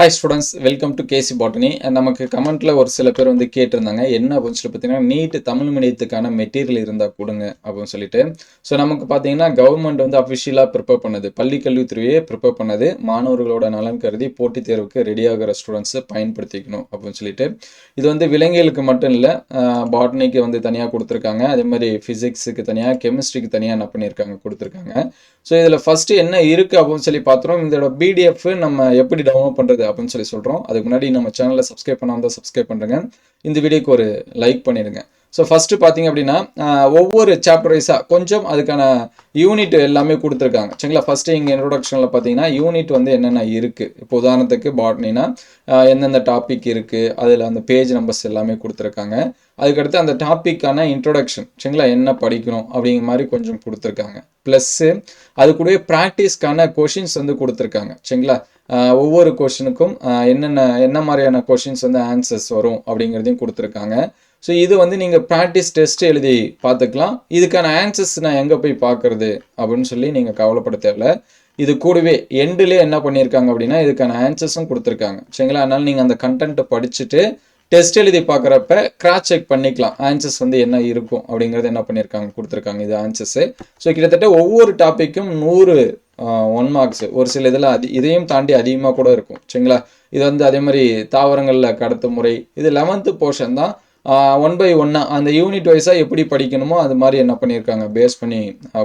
Hi students, welcome to KC Botany. நமக்கு கமெண்ட்ல ஒரு சில பேர் வந்து கேட்டிருந்தாங்க என்ன அப்படின்னு சொல்லி பார்த்தீங்கன்னா நீட் தமிழ் மீடியத்துக்கான மெட்டீரியல் இருந்தால் கொடுங்க அப்படின்னு சொல்லிட்டு. ஸோ நமக்கு பார்த்தீங்கன்னா கவர்மெண்ட் வந்து அஃபிஷியலாக ப்ரிப்பேர் பண்ணது, பள்ளி கல்வித்துறையே ப்ரிப்பேர் பண்ணது, மாணவர்களோட நலன் கருதி போட்டித் தேர்வுக்கு ரெடியாகிற ஸ்டூடெண்ட்ஸை பயன்படுத்திக்கணும் அப்படின்னு சொல்லிட்டு. இது வந்து விலங்கியலுக்கு மட்டும் இல்லை, பாட்னிக்கு வந்து தனியாக கொடுத்துருக்காங்க, அதே மாதிரி ஃபிசிக்ஸுக்கு தனியாக, கெமிஸ்ட்ரிக்கு தனியாக என்ன பண்ணியிருக்காங்க கொடுத்துருக்காங்க. ஸோ இதில் ஃபஸ்ட்டு என்ன இருக்குது அப்படின்னு சொல்லி பார்த்துறோம். இதோட பிடிஎஃப் நம்ம எப்படி டவுன்லோட் பண்ணுறது அப்படின்னு சொல்லி சொல்கிறோம். அதுக்கு முன்னாடி நம்ம சேனலை சப்ஸ்கிரைப் பண்ணாமல் தான் சப்ஸ்கிரைப் பண்ணுறேங்க. இந்த வீடியோக்கு ஒரு லைக் பண்ணிடுங்க. ஸோ ஃபஸ்ட்டு பார்த்தீங்க அப்படின்னா ஒவ்வொரு சாப்டர் வைஸாக கொஞ்சம் அதுக்கான யூனிட் எல்லாமே கொடுத்துருக்காங்க சரிங்களா. ஃபஸ்ட்டு இங்கே இன்ட்ரோடக்ஷனில் பார்த்தீங்கன்னா யூனிட் வந்து என்னென்ன இருக்குது. இப்போ உதாரணத்துக்கு பாட்னினா எந்தெந்த டாபிக் இருக்குது, அதில் அந்த பேஜ் நம்பர்ஸ் எல்லாமே கொடுத்துருக்காங்க. அதுக்கடுத்து அந்த டாப்பிக்கான இன்ட்ரோடக்ஷன் சரிங்களா, என்ன படிக்கணும் அப்படிங்கிற மாதிரி கொஞ்சம் கொடுத்துருக்காங்க. ப்ளஸ்ஸு அது கூடவே ப்ராக்டிஸ்க்கான கொஷின்ஸ் வந்து கொடுத்துருக்காங்க சரிங்களா. ஒவ்வொரு கொஷினுக்கும் என்ன மாதிரியான கொஷின்ஸ் வந்து ஆன்சர்ஸ் வரும் அப்படிங்கிறதையும் கொடுத்துருக்காங்க. ஸோ இது வந்து நீங்கள் ப்ராக்டிஸ் டெஸ்ட் எழுதி பார்த்துக்கலாம். இதுக்கான ஆன்சர்ஸ் நான் எங்கே போய் பார்க்குறது அப்படின்னு சொல்லி நீங்கள் கவலைப்பட தேவையில்ல. இது கூடவே எண்டிலே என்ன பண்ணியிருக்காங்க அப்படின்னா இதுக்கான ஆன்சர்ஸும் கொடுத்துருக்காங்க சரிங்களா. அதனால் நீங்கள் அந்த கண்டென்ட்டை படிச்சுட்டு டெஸ்ட் எழுதி பார்க்குறப்ப கிராஸ் செக் பண்ணிக்கலாம், ஆன்சர்ஸ் வந்து என்ன இருக்கும் அப்படிங்கிறது என்ன பண்ணியிருக்காங்க கொடுத்துருக்காங்க. இது ஆன்சர்ஸு. ஸோ கிட்டத்தட்ட ஒவ்வொரு டாப்பிக்கும் 100 1 மார்க்ஸ், ஒரு சில இதில் இதையும் தாண்டி அதிகமாக கூட இருக்கும் சரிங்களா. இது வந்து அதே மாதிரி தாவரங்களில் கடத்து முறை, இது 11th போர்ஷன் தான். 1 by 1 அந்த யூனிட் வைஸாக எப்படி படிக்கணுமோ அது மாதிரி என்ன பண்ணியிருக்காங்க பேஸ் பண்ணி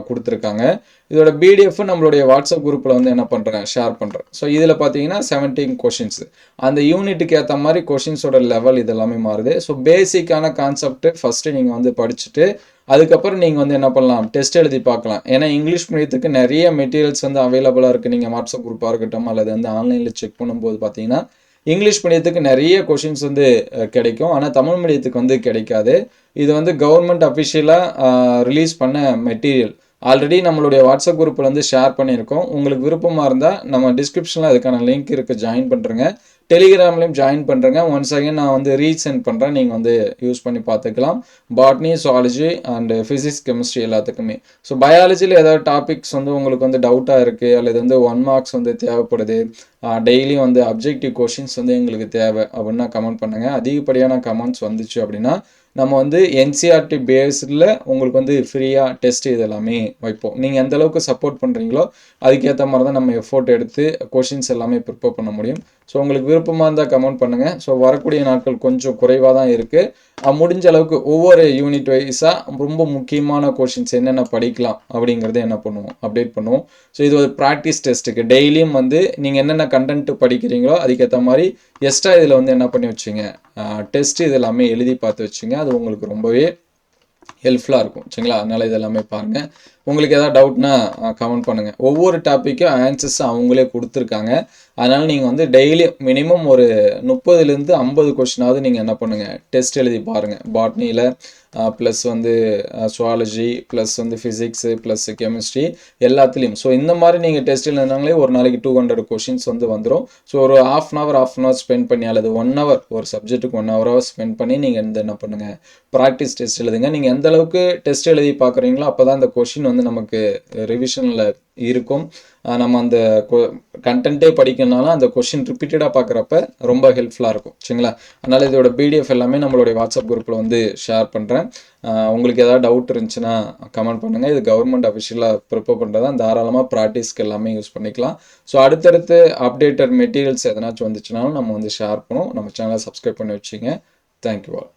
கொடுத்துருக்காங்க. இதோட பிடிஎஃப் நம்மளுடைய வாட்ஸ்அப் குரூப்பில் வந்து என்ன பண்ணுறேன், ஷேர் பண்ணுறேன். ஸோ இதில் பார்த்தீங்கன்னா 17 கொஷின்ஸ், அந்த யூனிட்டுக்கு ஏற்ற மாதிரி கொஷின்ஸோட லெவல் இதெல்லாமே மாறுது. ஸோ பேசிக்கான கான்செப்ட் ஃபஸ்ட்டு நீங்கள் வந்து படிச்சுட்டு அதுக்கப்புறம் நீங்கள் வந்து என்ன பண்ணலாம், டெஸ்ட் எழுதி பார்க்கலாம். ஏன்னா இங்கிலீஷ் மீடியத்துக்கு நிறைய மெட்டீரியல்ஸ் வந்து அவைலபிளாக இருக்குது. நீங்கள் வாட்ஸ்அப் குரூப்பாக இருக்கட்டும் அல்லது வந்து ஆன்லைனில் செக் பண்ணும்போது பார்த்தீங்கன்னா இங்கிலீஷ் மீடியத்துக்கு நிறைய கொஷின்ஸ் வந்து கிடைக்கும், ஆனால் தமிழ் மீடியத்துக்கு வந்து கிடைக்காது. இது வந்து கவர்மெண்ட் அஃபிஷியலாக ரிலீஸ் பண்ண மெட்டீரியல். ஆல்ரெடி நம்மளுடைய வாட்ஸ்அப் குரூப்பில் வந்து ஷேர் பண்ணியிருக்கோம். உங்களுக்கு விருப்பமாக இருந்தால் நம்ம டிஸ்கிரிப்ஷனில் அதுக்கான லிங்க் இருக்குது, ஜாயின் பண்ணுறேங்க. டெலிகிராம்லேயும் ஜாயின் பண்ணுறேங்க. ஒன்ஸ் அகைன் நான் வந்து ரீசென்ட் பண்ணுறேன், நீங்கள் வந்து யூஸ் பண்ணி பார்த்துக்கலாம். Botany, zoology and physics, chemistry எல்லாத்துக்குமே. ஸோ பயாலஜியில் ஏதாவது டாபிக்ஸ் வந்து உங்களுக்கு வந்து டவுட்டாக இருக்குது அல்லது வந்து 1 மார்க்ஸ் வந்து தேவைப்படுது, டெய்லியும் வந்து அப்ஜெக்டிவ் கொஷின்ஸ் வந்து எங்களுக்கு தேவை அப்படின்னா கமெண்ட் பண்ணுங்கள். அதிகப்படியான கமெண்ட்ஸ் வந்துச்சு அப்படின்னா நம்ம வந்து என்சிஆர்டி பேஸில் உங்களுக்கு வந்து ஃப்ரீயாக டெஸ்ட் இது எல்லாமே வைப்போம். நீங்கள் எந்த அளவுக்கு சப்போர்ட் பண்ணுறீங்களோ அதுக்கேற்ற மாதிரி தான் நம்ம எஃபோர்ட் எடுத்து கொஷின்ஸ் எல்லாமே ப்ரிப்பேர் பண்ண முடியும். ஸோ உங்களுக்கு விருப்பமாக இருந்தால் கமெண்ட் பண்ணுங்கள். ஸோ வரக்கூடிய நாட்கள் கொஞ்சம் குறைவாக தான் இருக்குது. முடிஞ்ச அளவுக்கு ஒவ்வொரு யூனிட் வைஸாக ரொம்ப முக்கியமான கொஷின்ஸ் என்னென்ன படிக்கலாம் அப்படிங்கிறத என்ன பண்ணுவோம், அப்டேட் பண்ணுவோம். ஸோ இது ஒரு ப்ராக்டிஸ் டெஸ்ட்டுக்கு டெய்லியும் வந்து நீங்கள் என்னென்ன கண்டென்ட் படிக்கிறீங்களோ அதுக்கேற்ற மாதிரி எக்ஸ்ட்ரா இதில் வந்து என்ன பண்ணி வச்சுங்க, டெஸ்ட் இது எல்லாமே எழுதி பார்த்து வச்சுங்க. அது உங்களுக்கு ரொம்பவே ஹெல்ப்ஃபுல்லாக இருக்கும் சரிங்களா. அதனால் இதெல்லாமே பாருங்கள். உங்களுக்கு எதாவது டவுட்னா கமெண்ட் பண்ணுங்கள். ஒவ்வொரு டாப்பிக்கும் ஆன்சர்ஸ் அவங்களே கொடுத்துருக்காங்க. அதனால் நீங்கள் வந்து டெய்லி மினிமம் ஒரு 30லேருந்து 50 கொஷினாவது நீங்கள் என்ன பண்ணுங்கள், டெஸ்ட் எழுதி பாருங்கள். பாட்னியில் ப்ளஸ் வந்து சுவாலஜி ப்ளஸ் வந்து ஃபிசிக்ஸு ப்ளஸ் கெமிஸ்ட்ரி எல்லாத்துலேயும். ஸோ இந்த மாதிரி நீங்கள் டெஸ்ட் எழுதினாங்களே ஒரு நாளைக்கு 200 கொஷின்ஸ் வந்து வந்துடும். ஸோ ஒரு half an hour ஸ்பெண்ட் பண்ணி அல்லது 1 hour ஒரு சப்ஜெக்ட்டுக்கு 1 hour ஸ்பெண்ட் பண்ணி நீங்கள் இந்த என்ன பண்ணுங்கள், ப்ராக்டிஸ் டெஸ்ட் எழுதுங்க. நீங்கள் எந்த அளவுக்கு டெஸ்ட் எழுதி பார்க்குறீங்களோ அப்போ தான் அந்த கொஷின் வந்து நமக்கு ரிவிஷனில் இருக்கும். நம்ம அந்த கண்டென்ட்டே படிக்கணும்னாலும் அந்த கொஷின் ரிப்பீட்டடாக பார்க்குறப்ப ரொம்ப ஹெல்ப்ஃபுல்லாக இருக்கும் சரிங்களா. அதனால் இதோட பிடிஎஃப் எல்லாமே நம்மளுடைய வாட்ஸ்அப் குரூப்பில் வந்து ஷேர் பண்ணுறேன். உங்களுக்கு ஏதாவது டவுட் இருந்துச்சுன்னா கமெண்ட் பண்ணுங்கள். இது கவர்மெண்ட் அஃபிஷியலாக ப்ரிப்பேர் பண்ணுறதா, தாராளமாக ப்ராக்டிஸ்க்கு எல்லாமே யூஸ் பண்ணிக்கலாம். ஸோ அடுத்தடுத்து அப்டேட்டட் மெட்டீரியல்ஸ் எதனாச்சும் வந்துச்சுனாலும் நம்ம வந்து ஷேர் பண்ணுவோம். நம்ம சேனலை சப்ஸ்கிரைப் பண்ணி வச்சுங்க. Thank you all.